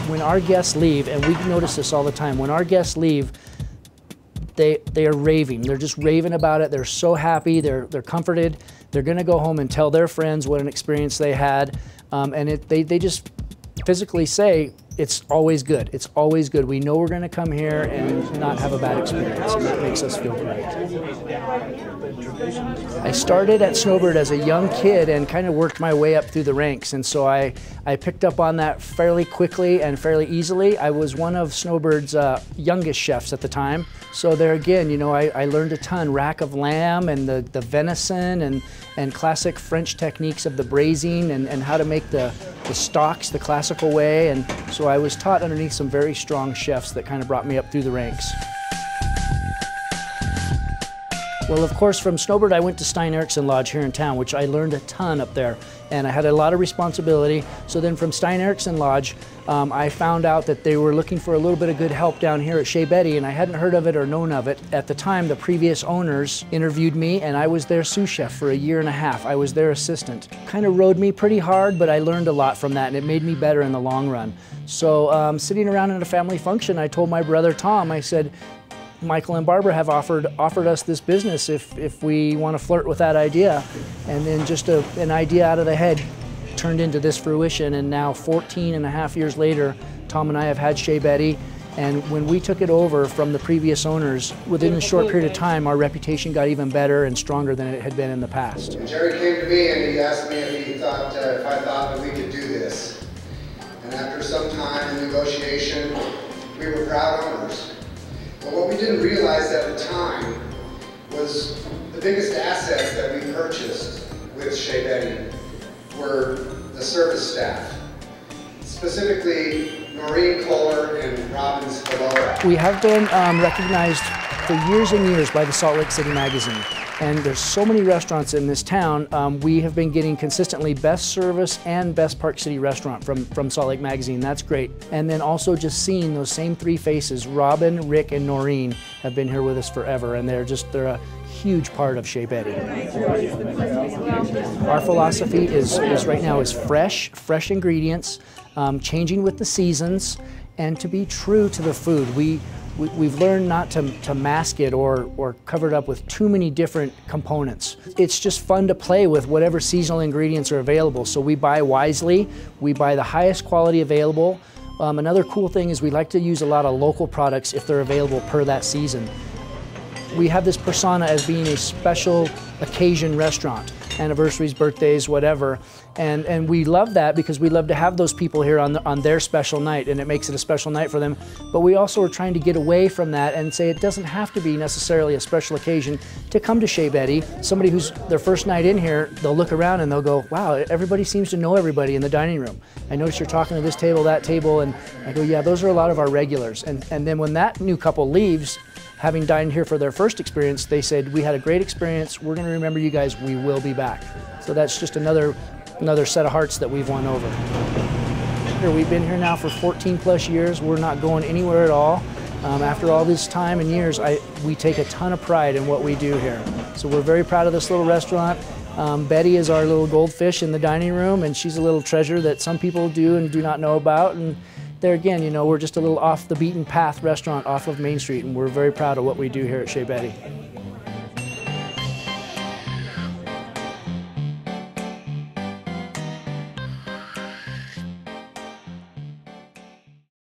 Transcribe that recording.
When our guests leave, and we notice this all the time, when our guests leave, they are raving. They're just raving about it. They're so happy. They're comforted. They're going to go home and tell their friends what an experience they had. They just physically say, it's always good. It's always good. We know we're going to come here and not have a bad experience, and that makes us feel great. I started at Snowbird as a young kid and kind of worked my way up through the ranks, and so I picked up on that fairly quickly and fairly easily. I was one of Snowbird's youngest chefs at the time, so there again, you know, I learned a ton. Rack of lamb and the venison and classic French techniques of the braising and how to make the stocks the classical way, and so I was taught underneath some very strong chefs that kind of brought me up through the ranks. Well, of course, from Snowbird, I went to Stein Eriksen Lodge here in town, which I learned a ton up there, and I had a lot of responsibility. So then from Stein Eriksen Lodge, I found out that they were looking for a little bit of good help down here at Chez Betty, and I hadn't heard of it or known of it. At the time, the previous owners interviewed me, and I was their sous chef for a year and a half. I was their assistant. Kind of rode me pretty hard, but I learned a lot from that, and it made me better in the long run. So sitting around at a family function, I told my brother Tom, I said, Michael and Barbara have offered us this business if we want to flirt with that idea. And then just an idea out of the head turned into this fruition, and now 14.5 years later, Tom and I have had Chez Betty, and when we took it over from the previous owners, within a short period of time, our reputation got even better and stronger than it had been in the past. And Jerry came to me and he asked me if I thought that we could do this. And after some time in negotiation, we were proud owners. But what we didn't realize at the time was the biggest assets that we purchased with Chez Betty were the service staff, specifically Noreen Kohler and Robin Spalora. We have been recognized for years and years by the Salt Lake City magazine. And there's so many restaurants in this town. We have been getting consistently best service and best Park City restaurant from Salt Lake Magazine. That's great. And then also just seeing those same three faces, Robin, Rick, and Noreen, have been here with us forever, and they're a huge part of Chez Betty. Our philosophy is right now is fresh ingredients, changing with the seasons, and to be true to the food. We've learned not to mask it or cover it up with too many different components. It's just fun to play with whatever seasonal ingredients are available. So we buy wisely, we buy the highest quality available. Another cool thing is we like to use a lot of local products if they're available per that season. We have this persona as being a special occasion restaurant, anniversaries, birthdays, whatever. And we love that because we love to have those people here on their special night, and it makes it a special night for them. But we also are trying to get away from that and say it doesn't have to be necessarily a special occasion to come to Chez Betty. Somebody who's their first night in here, they'll look around and they'll go, wow, everybody seems to know everybody in the dining room. I notice you're talking to this table, that table, and I go, yeah, those are a lot of our regulars. And then when that new couple leaves, having dined here for their first experience, they said, we had a great experience, we're going to remember you guys, we will be back. So that's just another set of hearts that we've won over. We've been here now for 14 plus years. We're not going anywhere at all. After all this time and years, we take a ton of pride in what we do here. So we're very proud of this little restaurant. Betty is our little goldfish in the dining room, and she's a little treasure that some people do and do not know about. And there again, you know, we're just a little off the beaten path restaurant off of Main Street, and we're very proud of what we do here at Chez Betty.